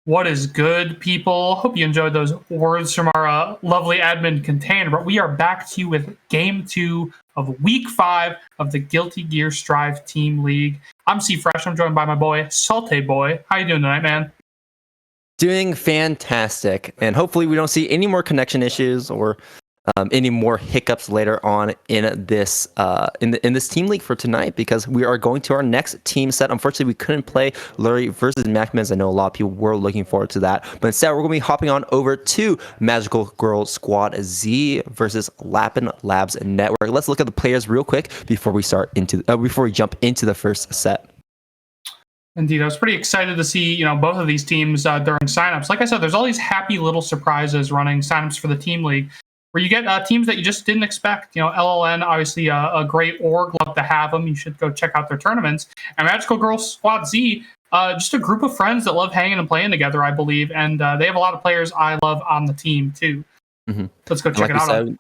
What is good, people? Hope you enjoyed those words from our lovely admin container. But we are back to you with Game 2 of Week 5 of the Guilty Gear Strive Team League. I'm C-Fresh. I'm joined by my boy, Salte Boy. How you doing tonight, man? Doing fantastic. And hopefully we don't see any more connection issues or any more hiccups later on in this in this team league for tonight, because we are going to our next team set. Unfortunately, we couldn't play Lurie versus Macmans. I know a lot of people were looking forward to that, but instead we're going to be hopping on over to Magical Girl Squad Z versus Lapin Labs Network. Let's look at the players real quick before we jump into the first set. Indeed, I was pretty excited to see, both of these teams during signups. Like I said, there's all these happy little surprises running signups for the team league, where you get teams that you just didn't expect. LLN, obviously a great org, love to have them. You should go check out their tournaments. And Magical Girl Squad Z, just a group of friends that love hanging and playing together, I believe. And they have a lot of players I love on the team, too. Mm-hmm. Let's go check it out.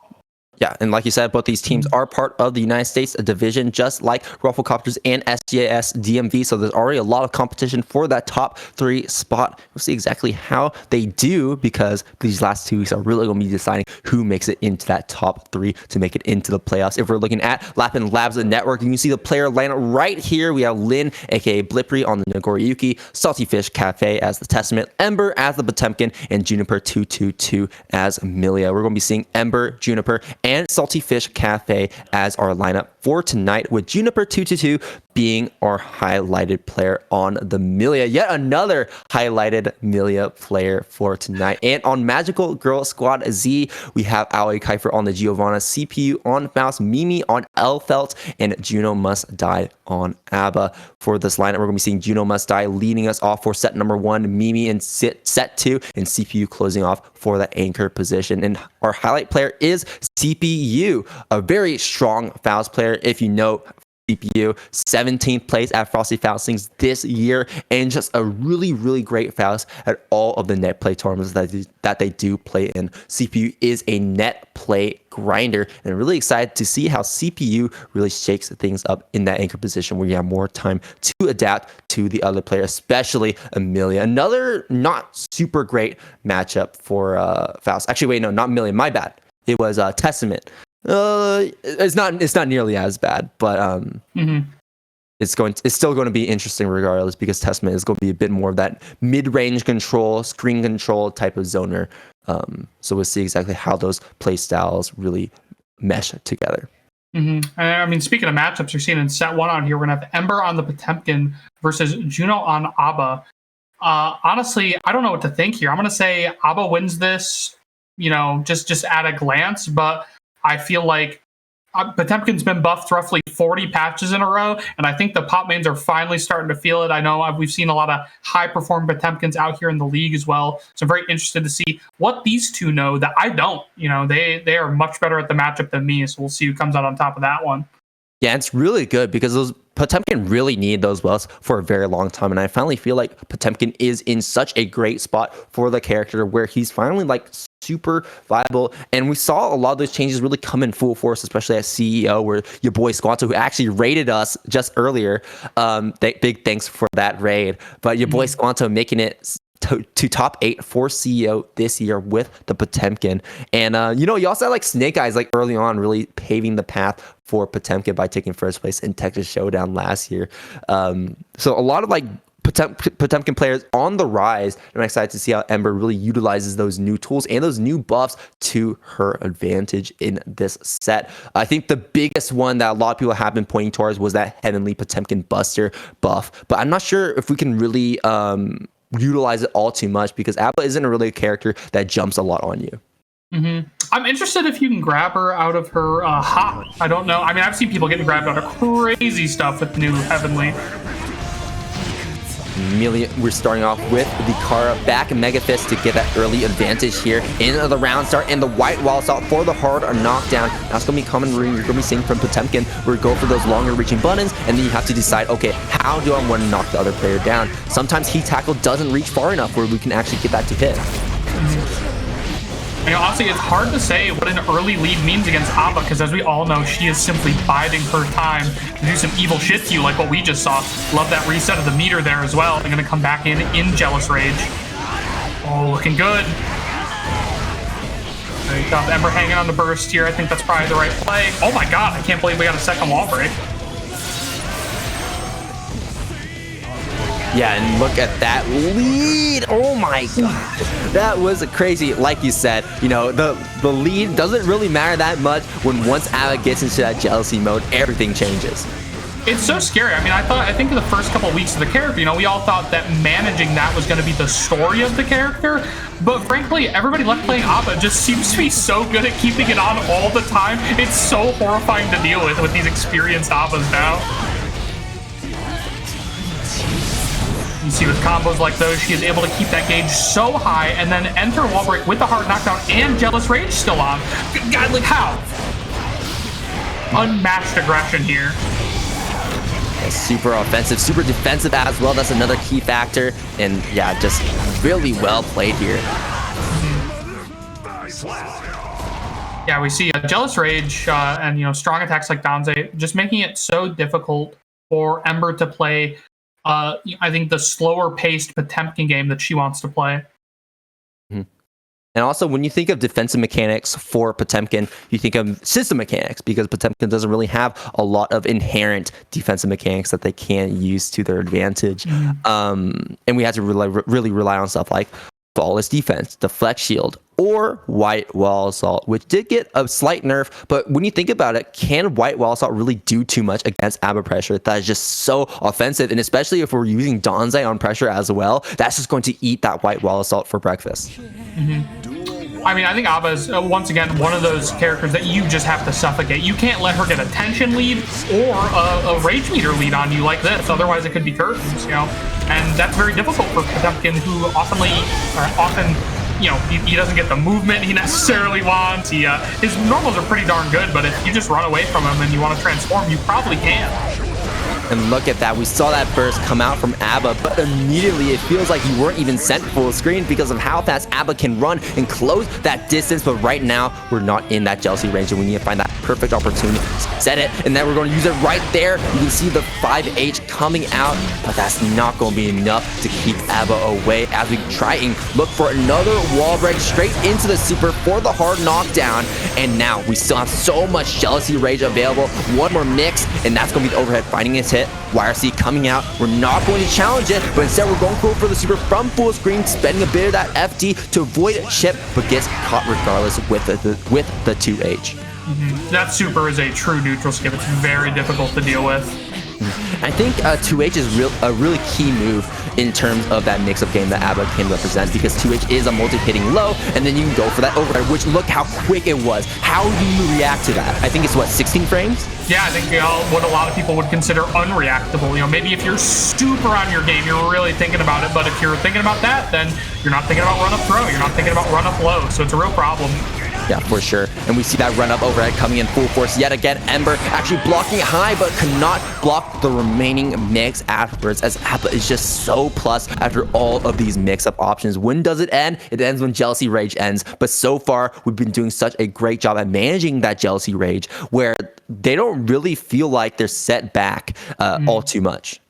Yeah, and like you said, both these teams are part of the United States division, just like Rufflecopters and SJS DMV. So there's already a lot of competition for that top 3 spot. We'll see exactly how they do, because these last 2 weeks are really going to be deciding who makes it into that top 3 to make it into the playoffs. If we're looking at Lapin Labs Network, you can see the player lineup right here. We have Lynn, aka Blippery, on the Nagoriyuki, Salty Fish Cafe as the Testament, Ember as the Potemkin, and Juniper 222 as Milia. We're going to be seeing Ember, Juniper, and Salty Fish Cafe as our lineup for tonight, with Juniper 222 being our highlighted player on the Milia. Yet another highlighted Milia player for tonight. And on Magical Girl Squad Z, we have Aoi Kiefer on the Giovanna, CPU on Faust, Mimi on Elfelt, and Juno Must Die on ABBA. For this lineup, we're going to be seeing Juno Must Die leading us off for set number 1, Mimi in set 2, and CPU closing off for the anchor position. And our highlight player is CPU, a very strong Faust player. If you know CPU, 17th place at Frosty Faustings this year, and just a really, really great Faust at all of the net play tournaments that they do play in. CPU is a net play grinder, and I'm really excited to see how CPU really shakes things up in that anchor position, where you have more time to adapt to the other player, especially Amelia. Another not super great matchup for Faust. Actually, wait, no, not Amelia. My bad. It was Testament. It's not nearly as bad, but it's still going to be interesting regardless, because Testament is going to be a bit more of that mid-range control, screen control type of zoner. So we'll see exactly how those play styles really mesh together. Mm-hmm. I mean, speaking of matchups, you're seeing in set 1 out here, we're gonna have Ember on the Potemkin versus Juno on ABBA. Honestly, I don't know what to think here. I'm gonna say ABBA wins this, just at a glance, but I feel like Potemkin's been buffed roughly 40 patches in a row, and I think the pop mains are finally starting to feel it. I know we've seen a lot of high-performing Potemkins out here in the league as well, so I'm very interested to see what these two know that I don't. They are much better at the matchup than me, so we'll see who comes out on top of that one. Yeah, it's really good, because those Potemkin really need those buffs for a very long time, and I finally feel like Potemkin is in such a great spot for the character, where he's finally super viable. And we saw a lot of those changes really come in full force, especially at CEO, where your boy Squanto, who actually raided us just earlier, big thanks for that raid, but your boy Squanto making it to top 8 for CEO this year with the Potemkin. And you also had Snake Eyes early on, really paving the path for Potemkin by taking first place in Texas Showdown last year. So a lot of Potemkin players on the rise, and I'm excited to see how Ember really utilizes those new tools and those new buffs to her advantage in this set. I think the biggest one that a lot of people have been pointing towards was that Heavenly Potemkin Buster buff, but I'm not sure if we can really utilize it all too much, because ABBA isn't really a character that jumps a lot on you. Mm-hmm. I'm interested if you can grab her out of her hop. I don't know. I mean, I've seen people getting grabbed out of crazy stuff with new Heavenly. Amelia, we're starting off with the Kara back and Mega Fist to get that early advantage here in the round start, and the white wall assault for the hard knockdown. That's going to be common. You're going to be seeing from Potemkin, where you go for those longer reaching buttons, and then you have to decide, okay, how do I want to knock the other player down? Sometimes Heat Tackle doesn't reach far enough where we can actually get that to hit. Honestly, it's hard to say what an early lead means against ABBA, because as we all know, she is simply biding her time to do some evil shit to you, like what we just saw. Love that reset of the meter there as well. They're going to come back in Jealous Rage. Oh, looking good. Very tough. Ember hanging on the burst here. I think that's probably the right play. Oh my god, I can't believe we got a second wall break. Yeah, and look at that lead. Oh my god. That was crazy. Like you said, you know, the lead doesn't really matter that much when once ABBA gets into that jealousy mode, everything changes. It's so scary. I mean, I think in the first couple of weeks of the character, you know, we all thought that managing that was going to be the story of the character. But frankly, everybody left playing ABBA just seems to be so good at keeping it on all the time. It's so horrifying to deal with these experienced ABBAs now. You see with combos like those, she is able to keep that gauge so high and then enter wall break with the hard knockdown and Jealous Rage still on. God, like how? Unmatched aggression here. Super offensive, super defensive as well. That's another key factor. And yeah, just really well played here. Yeah, we see a Jealous Rage and, you know, strong attacks like Danze just making it so difficult for Ember to play, I think, the slower paced Potemkin game that she wants to play. And also, when you think of defensive mechanics for Potemkin, you think of system mechanics, because Potemkin doesn't really have a lot of inherent defensive mechanics that they can use to their advantage. And we had to really rely on stuff like flawless defense, deflect shield, or white wall assault, which did get a slight nerf. But when you think about it, can white wall assault really do too much against ABBA pressure? That is just so offensive, and especially if we're using Danze on pressure as well, that's just going to eat that white wall assault for breakfast. I mean, I think ABBA is, once again, one of those characters that you just have to suffocate. You can't let her get a tension lead or a rage meter lead on you like this. Otherwise, it could be curtains, you know? And that's very difficult for Potemkin, who often, you know, he doesn't get the movement he necessarily wants. His normals are pretty darn good, but if you just run away from him and you want to transform, you probably can. And look at that. We saw that burst come out from ABBA, but immediately it feels like you weren't even sent full screen because of how fast ABBA can run and close that distance. But right now, we're not in that jealousy range, and we need to find that perfect opportunity to set it. And then we're going to use it right there. You can see the 5H coming out, but that's not going to be enough to keep ABBA away as we try and look for another wall break straight into the super for the hard knockdown. And now we still have so much jealousy rage available. One more mix, and that's going to be the overhead finding his hit. YRC coming out. We're not going to challenge it, but instead we're going for the super from full screen, spending a bit of that FD to avoid chip, but gets caught regardless with the 2H. That super is a true neutral skip. It's very difficult to deal with. I think 2H is a really key move in terms of that mix-up game that ABBA can represent, because 2H is a multi-hitting low, and then you can go for that override, which look how quick it was. How do you react to that? I think it's, what, 16 frames? Yeah, I think what a lot of people would consider unreactable. You know, maybe if you're super on your game, you're really thinking about it, but if you're thinking about that, then you're not thinking about run-up throw, you're not thinking about run-up low, so it's a real problem. Yeah, for sure. And we see that run up overhead coming in full force yet again. Ember actually blocking it high, but cannot block the remaining mix afterwards, as ABBA is just so plus after all of these mix-up options. When does it end? It ends when Jealousy Rage ends. But so far, we've been doing such a great job at managing that Jealousy Rage, where they don't really feel like they're set back all too much.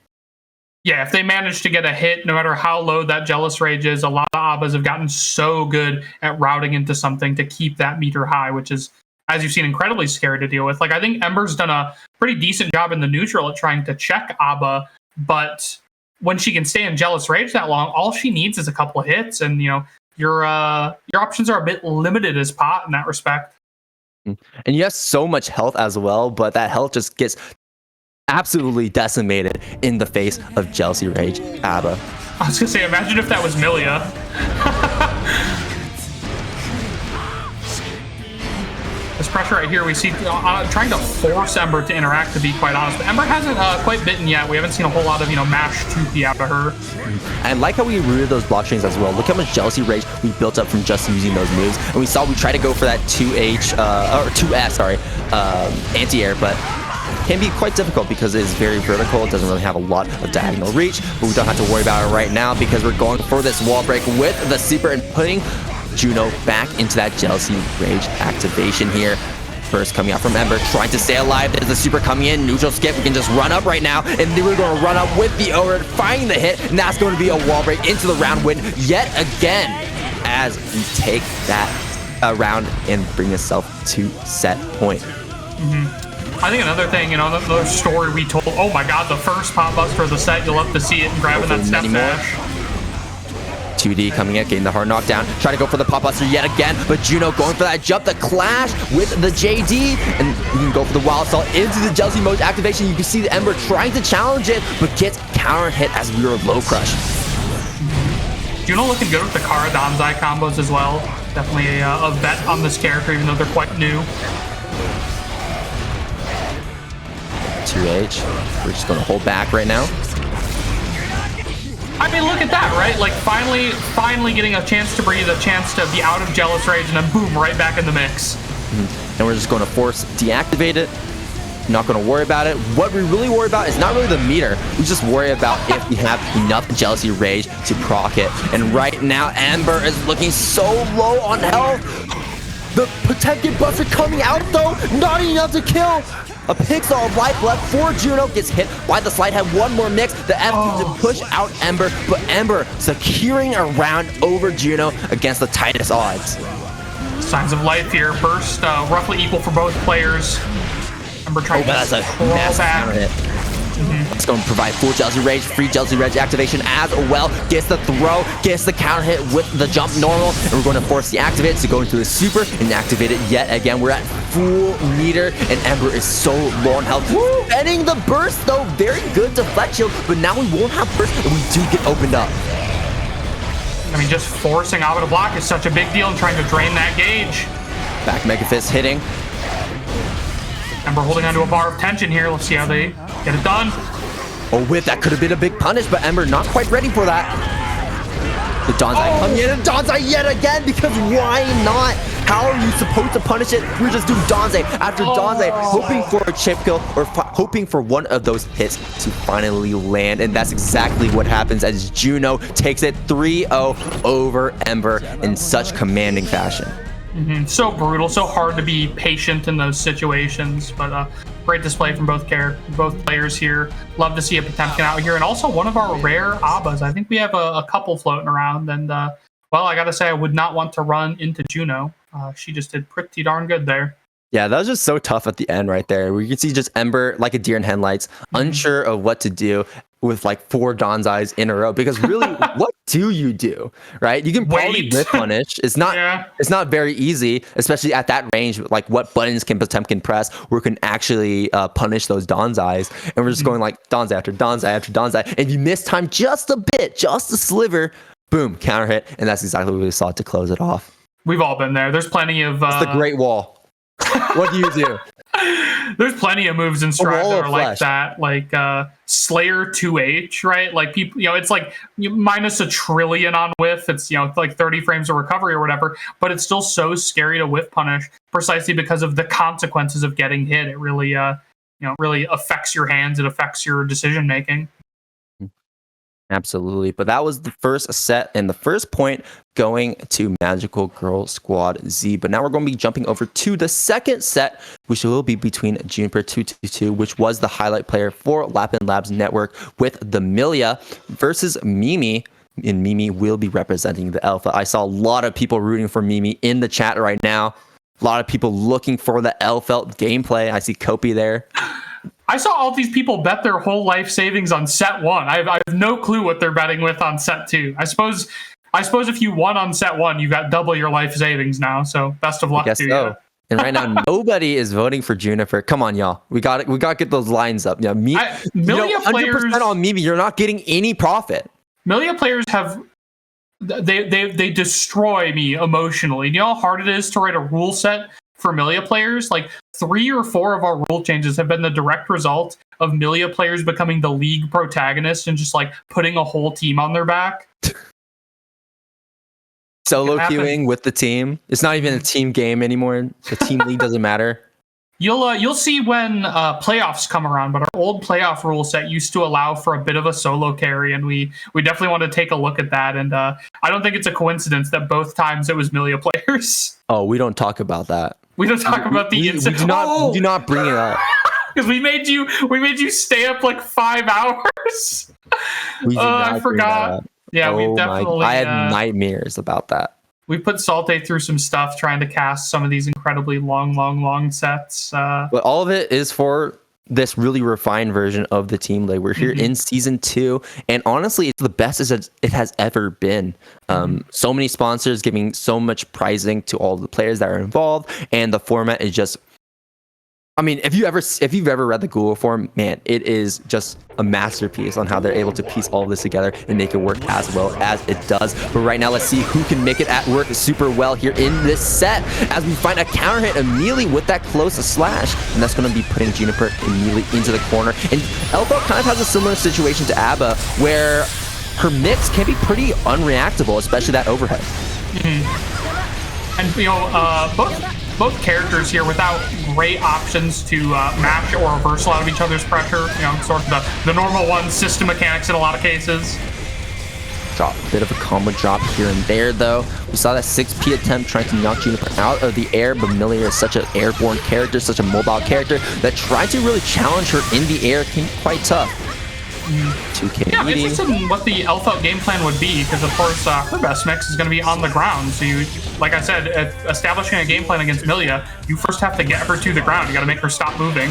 Yeah, if they manage to get a hit, no matter how low that Jealous Rage is, a lot of ABBAs have gotten so good at routing into something to keep that meter high, which is, as you've seen, incredibly scary to deal with. Like, I think Ember's done a pretty decent job in the neutral at trying to check ABBA, but when she can stay in Jealous Rage that long, all she needs is a couple of hits, and, you know, your options are a bit limited as pot in that respect. And you have so much health as well, but that health just gets absolutely decimated in the face of Jealousy Rage ABBA. I was gonna say, imagine if that was Milia. This pressure right here, we see trying to force Ember to interact, to be quite honest. But Ember hasn't quite bitten yet. We haven't seen a whole lot of, you know, mash 2P out of her. I like how we rooted those block strings as well. Look how much Jealousy Rage we built up from just using those moves. And we saw we tried to go for that 2H, or 2S, sorry, anti-air, but can be quite difficult because it is very vertical. It doesn't really have a lot of diagonal reach, but we don't have to worry about it right now because we're going for this wall break with the super and putting Juno back into that Jealousy Rage activation here. Burst coming out from Ember, trying to stay alive. There's the super coming in. Neutral skip. We can just run up right now. And then we're going to run up with the overhead, finding the hit. And that's going to be a wall break into the round win yet again as we take that round and bring ourselves to set point. I think another thing, another story we told. Oh my God, the first pop buster of the set. You'll love to see it and grabbing that step dash. 2D coming in, getting the hard knockdown. Try to go for the pop buster yet again, but Juno going for that jump, the clash with the JD, and we can go for the wild assault into the jealousy mode activation. You can see the Ember trying to challenge it, but gets counter hit as we are low crush. Juno looking good with the Kara Danzai combos as well. Definitely a bet on this character, even though they're quite new. 2H. We're just going to hold back right now. I mean, look at that, right? Like, finally getting a chance to breathe, a chance to be out of Jealous Rage, and then boom, right back in the mix. And we're just going to force deactivate it. Not going to worry about it. What we really worry about is not really the meter. We just worry about if we have enough Jealousy Rage to proc it. And right now, Ember is looking so low on health. The Potemkin Buster coming out, though. Not enough to kill. A pixel of life left for Juno, gets hit by the slide, had one more mix. The F to push out Ember, but Ember securing a round over Juno against the tightest odds. Signs of life here. Burst roughly equal for both players. Ember trying to crawl back. It's going to provide full Jealousy Rage, free Jealousy Rage activation as well. Gets the throw, gets the counter hit with the jump normal, and we're going to force the activate to go into the super and activate it yet again. We're at full meter, and Ember is so low on health. Ending the burst, though, very good deflect shield, but now we won't have burst, and we do get opened up. I mean, just forcing Ava to block is such a big deal and trying to drain that gauge. Back Mega Fist hitting. Ember holding onto a bar of tension here. Let's see how they get it done. Oh, that could have been a big punish, but Ember not quite ready for that. The Danzai coming in, and Danzai yet again, because why not? How are you supposed to punish it? We're just doing Danzai after Danzai, hoping for a chip kill or hoping for one of those hits to finally land. And that's exactly what happens as Juno takes it 3-0 over Ember in such commanding fashion. So brutal, so hard to be patient in those situations, but great display from both players here. Love to see a Potemkin out here, and also one of our rare Abbas. I think we have a couple floating around, and well, I gotta say, I would not want to run into Juno. She just did pretty darn good there. Yeah, that was just so tough at the end right there, where you can see just Ember like a deer in headlights, unsure of what to do with like 4 Danzais in a row, because really, what do you do, right? You can probably whip punish. It's not it's not very easy, especially at that range. Like, what buttons can Potemkin press where can actually punish those Danzais? And we're just going like Danzai after Danzai after Danzai, and if you miss time just a bit, just a sliver, boom, counter hit, and that's exactly what we saw to close it off. We've all been there. There's plenty of it's the Great Wall. What do you do? There's plenty of moves in Strive that are like that, like Slayer 2H, right? Like, people, it's like minus 1 trillion on whiff. It's like 30 frames of recovery or whatever, but it's still so scary to whiff punish precisely because of the consequences of getting hit. It really, really affects your hands. It affects your decision making. Absolutely. But that was the first set and the first point going to Magical Girl Squad Z. But now we're going to be jumping over to the second set, which will be between Juniper 222, which was the highlight player for Lapin Labs Network, with the Milia versus Mimi. And Mimi will be representing the Alpha. I saw a lot of people rooting for Mimi in the chat right now. A lot of people looking for the L-Felt gameplay. I see Kopi there. I saw all these people bet their whole life savings on set 1. I have no clue what they're betting with on set 2. I suppose if you won on set 1, you got double your life savings now. So best of luck to you. And right now, nobody is voting for Juniper. Come on, y'all. We got to get those lines up. Yeah, Milia players 100% on Mimi. You're not getting any profit. Milia players have they destroy me emotionally. You know how hard it is to write a rule set for Milia players? Like, 3 or 4 of our rule changes have been the direct result of Milia players becoming the league protagonist and just like putting a whole team on their back. Solo queuing with the team. It's not even a team game anymore. The team league doesn't matter. You'll see when playoffs come around, but our old playoff rule set used to allow for a bit of a solo carry, and we definitely want to take a look at that. And I don't think it's a coincidence that both times it was Milia players. Oh, we don't talk about that. We don't talk about the we do not bring it up. Because we made you stay up like 5 hours. I forgot. Yeah, we definitely. I had nightmares about that. We put Salte through some stuff trying to cast some of these incredibly long sets. But all of it is for this really refined version of the team. Like, we're here in season 2, and honestly, it's the best as it has ever been. So many sponsors giving so much pricing to all the players that are involved, and the format is just. I mean, if you've ever read the Google form, man, it is just a masterpiece on how they're able to piece all of this together and make it work as well as it does. But right now, let's see who can make it work super well here in this set as we find a counter hit immediately with that close slash, and that's going to be putting Juniper immediately into the corner. And Elfo kind of has a similar situation to Abba, where her mix can be pretty unreactable, especially that overhead. And both characters here without great options to match or reversal out of each other's pressure. Sort of the normal one, system mechanics in a lot of cases. Drop a bit of a combo drop here and there, though. We saw that 6P attempt trying to knock Juniper out of the air, but Millia is such an airborne character, such a mobile character, that trying to really challenge her in the air can be quite tough. 2K. Yeah, I'm interested in what the Elfo game plan would be, because of course her best mix is going to be on the ground. So you, like I said, establishing a game plan against Millia, you first have to get her to the ground. You got to make her stop moving.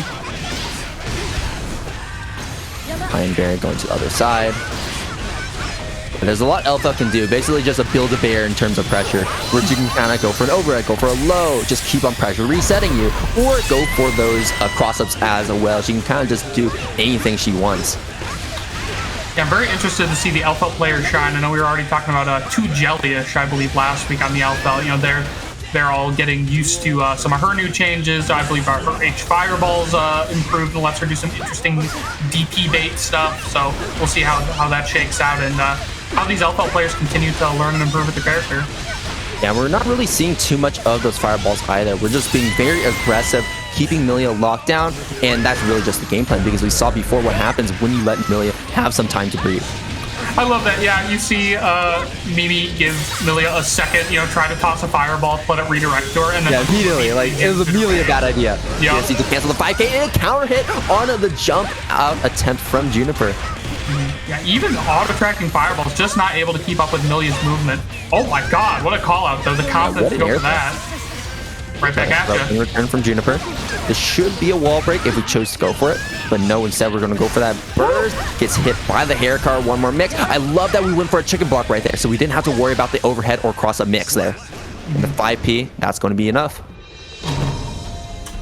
Iron Bear going to the other side. And there's a lot Elfo can do. Basically just a Build-A-Bear in terms of pressure, where you can kind of go for an overhead, go for a low, just keep on pressure resetting you, or go for those cross-ups as well. She can kind of just do anything she wants. Yeah, I'm very interested to see the Elfo players shine. I know we were already talking about 2 Jelly-ish, I believe, last week on the Elfo. They're all getting used to some of her new changes. I believe her H Fireball's improved and lets her do some interesting DP bait stuff. So we'll see how that shakes out and how these Elfo players continue to learn and improve with the character. Yeah, we're not really seeing too much of those fireballs either. We're just being very aggressive, keeping Millia locked down, and that's really just the game plan, because we saw before what happens when you let Millia have some time to breathe. I love that. Yeah, you see Mimi give Millia a second, try to toss a fireball, let it redirect to her, and then immediately, it was immediately a bad idea. Yeah, GGST to cancel the 5K and a counter hit on the jump out attempt from Juniper. Yeah, even auto-tracking fireballs, just not able to keep up with Millia's movement. Oh my god, what a call-out, though. The confidence to go for that. Right back at you. Return from Juniper. This should be a wall break if we chose to go for it, but no, instead we're going to go for that burst. Gets hit by the hair car, one more mix. I love that we went for a chicken block right there, so we didn't have to worry about the overhead or cross-up mix there. And the 5P, that's going to be enough.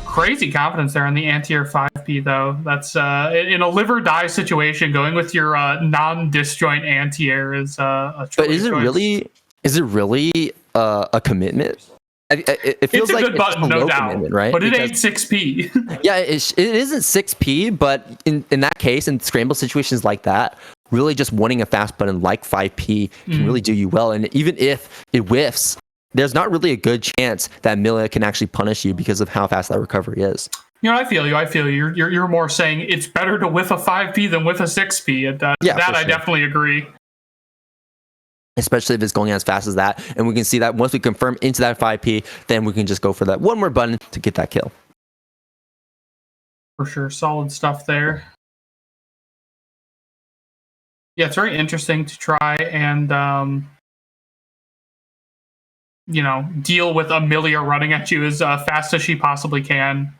Crazy confidence there on the anti-air 5P, though. That's in a live or die situation, going with your non-disjoint anti-air is a choice. But is it really a commitment? It feels it's a like good button, no doubt, right? But it ain't 6P. Yeah, it isn't 6P, but in that case, in scramble situations like that, really just wanting a fast button like 5P can really do you well. And even if it whiffs, there's not really a good chance that Millia can actually punish you because of how fast that recovery is. I feel you. You're more saying it's better to whiff a 5P than whiff a 6P. And that I definitely agree. Especially if it's going as fast as that. And we can see that once we confirm into that 5P, then we can just go for that one more button to get that kill. For sure. Solid stuff there. Yeah, it's very interesting to try and, deal with Millia running at you as fast as she possibly can.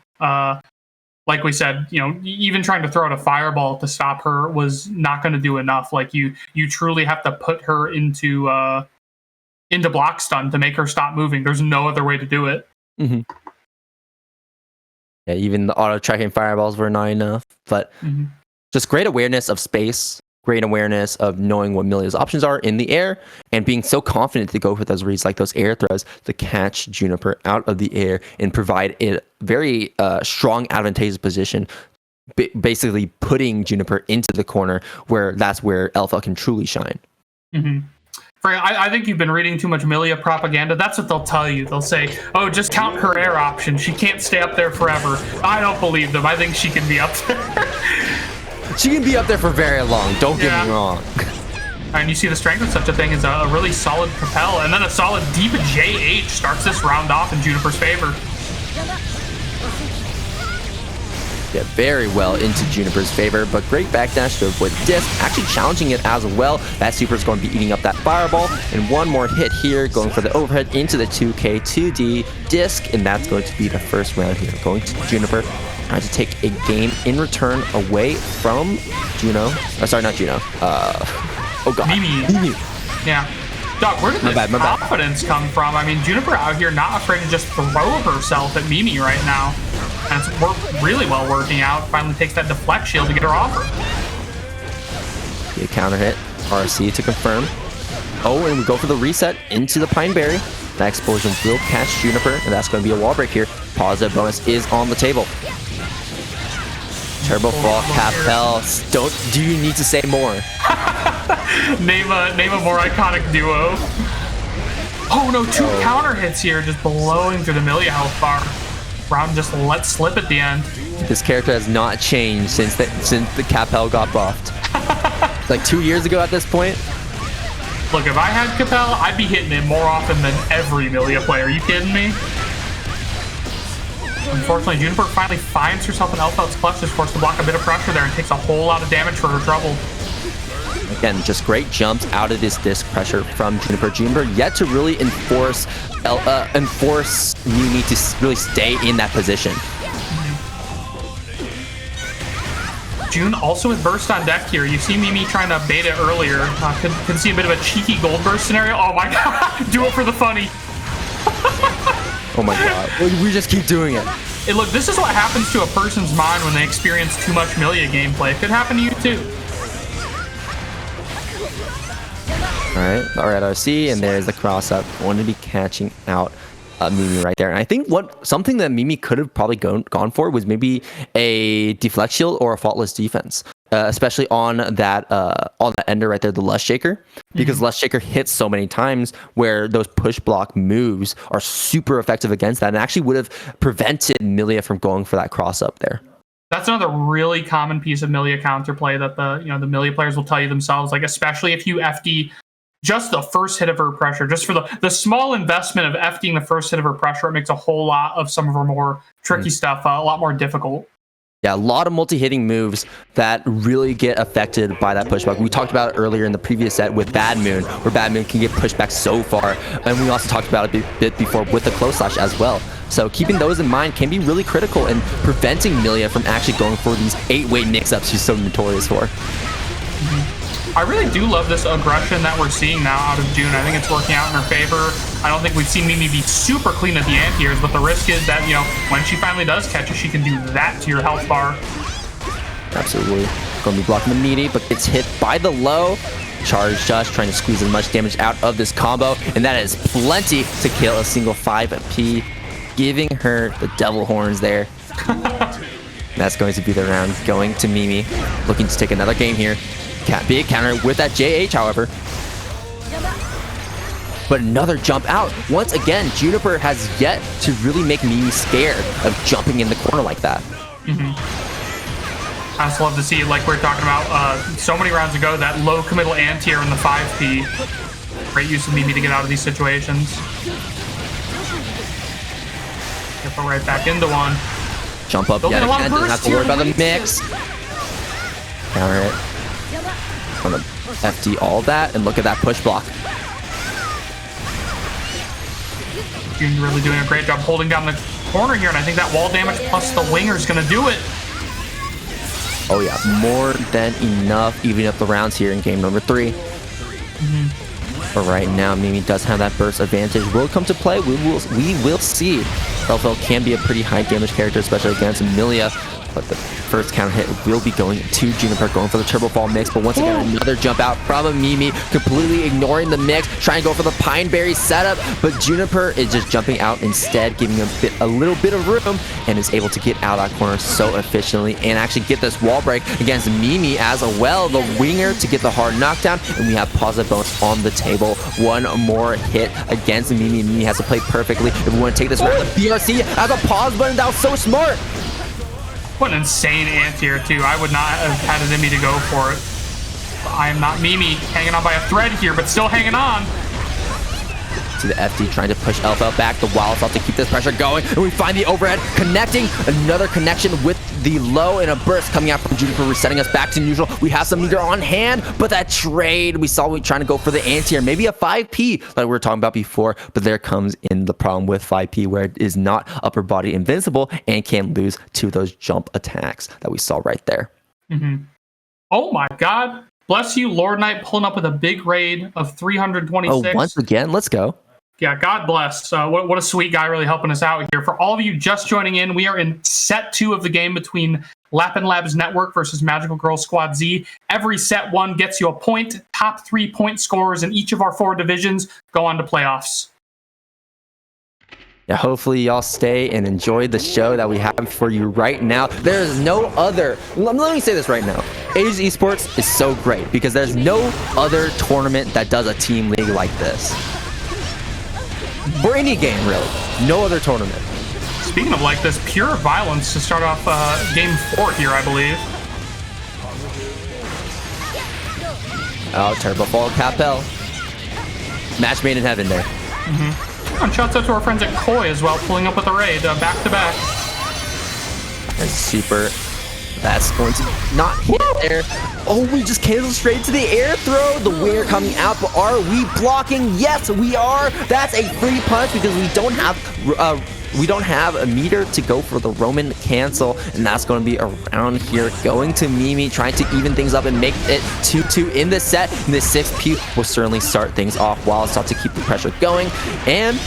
Like we said, even trying to throw out a fireball to stop her was not going to do enough. Like you truly have to put her into block stun to make her stop moving. There's no other way to do it. Mm-hmm. Yeah, even the auto tracking fireballs were not enough. But just great awareness of space, great awareness of knowing what Millia's options are in the air, and being so confident to go for those reads like those air throws to catch Juniper out of the air and provide a very strong advantageous position, basically putting Juniper into the corner where that's where Elfo can truly shine. I think you've been reading too much Millia propaganda. That's what they'll tell you. They'll say, oh, just count her air option. She can't stay up there forever. I don't believe them. I think she can be up there. She can be up there for very long. Don't get me wrong. And you see the strength of such a thing is a really solid propel, and then a solid deep JH starts this round off in Juniper's favor. Yeah, very well into Juniper's favor, but great backdash to avoid the disc, actually challenging it as well. That super is going to be eating up that fireball, and one more hit here, going for the overhead into the 2K 2D disc, and that's going to be the first round here. Going to Juniper, trying to take a game in return away from Juno. Oh, sorry, not Juno. Oh god. Mimi. Yeah. Doc, where did this my bad. confidence come from? I mean, Juniper out here not afraid to just throw herself at Mimi right now. And it's really well working out. Finally takes that deflect shield to get her off her. The counter hit. RC to confirm. Oh, and we go for the reset into the Pineberry. That explosion will catch Juniper, and that's going to be a wall break here. Positive bonus is on the table. Turbo Fall, Capel. Do you need to say more? name a more iconic duo. Oh no, two counter hits here, just blowing through the Millia health bar. Brown just let slip at the end. This character has not changed since the Capel got buffed. Like 2 years ago at this point. Look, if I had Capel, I'd be hitting it more often than every Millia player. Are you kidding me? Unfortunately, Juniper finally finds herself an Elfheld's clutch, is forced to block a bit of pressure there and takes a whole lot of damage for her trouble. Again, just great jumps out of this disc pressure from Juniper. Juniper yet to really enforce Mimi to really stay in that position. June also with burst on deck here. You see Mimi trying to bait it earlier. Can see a bit of a cheeky gold burst scenario. Oh my god, do it for the funny. Oh my god, we just keep doing it. Hey, look, this is what happens to a person's mind when they experience too much Millia gameplay. It could happen to you too. Alright, RC, and there's the cross up. Want to be catching out Mimi right there. And I think something that Mimi could have probably gone for was maybe a deflect shield or a faultless defense. Especially on that ender right there, the Lust Shaker, because Lust Shaker hits so many times where those push block moves are super effective against that, and actually would have prevented Millia from going for that cross up there. That's another really common piece of Millia counterplay that the Millia players will tell you themselves, like especially if you FD just the first hit of her pressure, just for the small investment of FDing the first hit of her pressure, it makes a whole lot of some of her more tricky stuff a lot more difficult. Yeah, a lot of multi-hitting moves that really get affected by that pushback. We talked about it earlier in the previous set with Bad Moon, where Bad Moon can get pushed back so far. And we also talked about it a bit before with the close slash as well. So keeping those in mind can be really critical in preventing Millia from actually going for these 8-way mix-ups she's so notorious for. I really do love this aggression that we're seeing now out of June. I think it's working out in her favor. I don't think we've seen Mimi be super clean at the anti-airs, but the risk is that, when she finally does catch it, she can do that to your health bar. Absolutely. Going to be blocking the meaty, but gets hit by the low. Charge just trying to squeeze as much damage out of this combo, and that is plenty to kill a single 5P, giving her the devil horns there. That's going to be the round going to Mimi, looking to take another game here. Big counter with that JH, however. But another jump out. Once again, Juniper has yet to really make Mimi scared of jumping in the corner like that. I just love to see, like we were talking about so many rounds ago, that low committal anti-air in the 5P. Great use of Mimi to get out of these situations. Get her right back into one. Jump up yet again, doesn't have to worry about the mix. Counter it. Gonna FD all that, and look at that push block. June really doing a great job holding down the corner here, and I think that wall damage plus the winger is going to do it. Oh yeah, more than enough, evening up the rounds here in game number 3. But right now, Mimi does have that burst advantage. Will it come to play? We will see. Elfeld can be a pretty high damage character, especially against Millia. But the first counter hit will be going to Juniper, going for the turbo fall mix. But once again, another jump out from a Mimi, completely ignoring the mix, trying to go for the Pineberry setup. But Juniper is just jumping out instead, giving a little bit of room, and is able to get out of that corner so efficiently and actually get this wall break against Mimi as well. The winger to get the hard knockdown, and we have positive bonus on the table. One more hit against Mimi. Mimi has to play perfectly if we want to take this round. The BRC has a pause button. That was so smart. What an insane anti-air, too. I would not have had it in me to go for it. I am not Mimi, hanging on by a thread here, but still hanging on. to the FD, trying to push Alpha back. The Wild Thought to keep this pressure going. And we find the overhead connecting. Another connection with the low and a burst coming out from Juniper, resetting us back to neutral. We have some meter on hand, but that trade, we saw we trying to go for the anti-air, maybe a 5P like we were talking about before, but there comes in the problem with 5P where it is not upper body invincible and can lose to those jump attacks that we saw right there. Oh my God. Bless you, Lord Knight pulling up with a big raid of 326. Oh, once again, let's go. Yeah, God bless. What a sweet guy really helping us out here. For all of you just joining in, we are in set 2 of the game between Lapin Labs Network versus Magical Girl Squad Z. Every set 1 gets you a point. Top 3 point scorers in each of our 4 divisions go on to playoffs. Yeah, hopefully y'all stay and enjoy the show that we have for you right now. There is no other, let me say this right now. Aegis Esports is so great because there's no other tournament that does a team league like this. For any game, really. No other tournament. Speaking of like this, pure violence to start off game 4 here, I believe. Oh, Turbo Fall Capel. Match made in heaven there. And shouts out to our friends at Koi as well, pulling up with a raid back to back. And super. That's going to not hit there. Oh, we just canceled straight to the air throw. The winner coming out, but are we blocking? Yes, we are. That's a free punch because we don't have a meter to go for the Roman cancel, and that's going to be around here. Going to Mimi, trying to even things up and make it 2-2 in this set. And this 6P will certainly start things off while it's out to keep the pressure going. And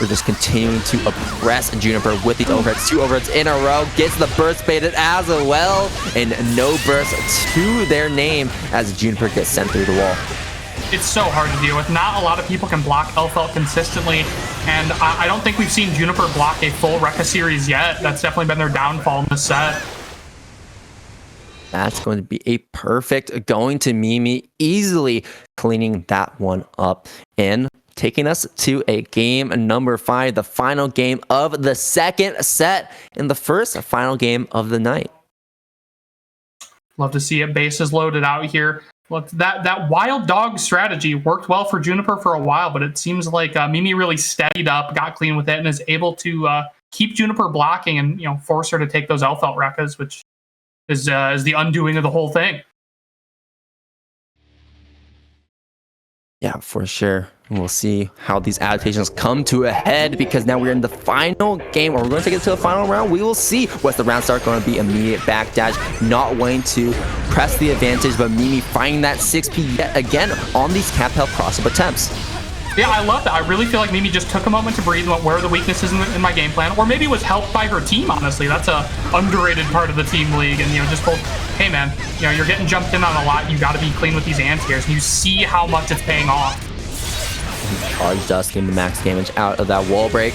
we're just continuing to oppress Juniper with these overheads. 2 overheads in a row. Gets the burst baited as well. And no burst to their name as Juniper gets sent through the wall. It's so hard to deal with. Not a lot of people can block Elfelt consistently, and I don't think we've seen Juniper block a full Rekka series yet. That's definitely been their downfall in this set. That's going to be a perfect going to Mimi, easily cleaning that one up and taking us to a game number 5, the final game of the second set and the first final game of the night. Love to see it. Base is loaded out here. Look, that wild dog strategy worked well for Juniper for a while, but it seems like Mimi really steadied up, got clean with it, and is able to keep Juniper blocking and force her to take those Elfelt Rekkas, which is the undoing of the whole thing. Yeah, for sure. We'll see how these adaptations come to a head because now we're in the final game, or we're going to take it to the final round. We will see what's the round start going to be. Immediate backdash, not wanting to press the advantage, but Mimi finding that 6P yet again on these Capel cross-up attempts. Yeah, I love that. I really feel like Mimi just took a moment to breathe and went, where are the weaknesses in my game plan? Or maybe was helped by her team, honestly. That's a underrated part of the team league. And, just told, hey, man, you're getting jumped in on a lot. You got to be clean with these anti-airs. And you see how much it's paying off. Charged us, getting the max damage out of that wall break.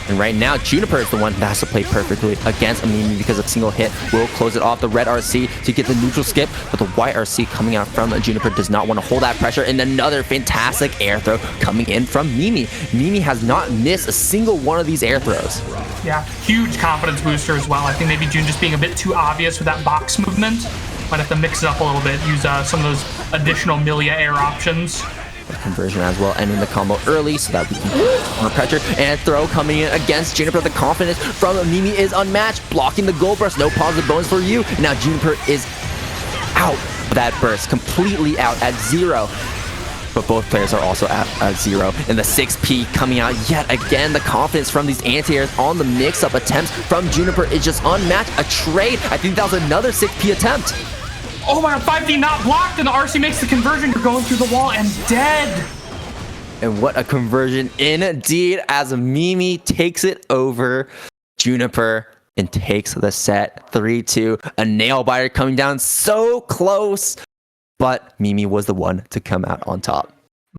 And right now, Juniper is the one that has to play perfectly against Mimi because a single hit will close it off. The red RC to get the neutral skip, but the white RC coming out from Juniper does not want to hold that pressure. And another fantastic air throw coming in from Mimi. Mimi has not missed a single one of these air throws. Yeah, huge confidence booster as well. I think maybe June just being a bit too obvious with that box movement. Might have to mix it up a little bit, use some of those additional Milia air options. Conversion as well, ending the combo early so that we can more pressure. And throw coming in against Juniper. The confidence from Mimi is unmatched, blocking the gold burst. No positive bonus for you. And now Juniper is out of that burst, completely out at 0. But both players are also at 0. And the 6P coming out yet again. The confidence from these anti-airs on the mix-up attempts from Juniper is just unmatched. A trade. I think that was another 6P attempt. Oh my god, 5D not blocked, and the RC makes the conversion. You're going through the wall and dead. And what a conversion indeed as Mimi takes it over Juniper and takes the set 3-2. A nail biter coming down so close, but Mimi was the one to come out on top.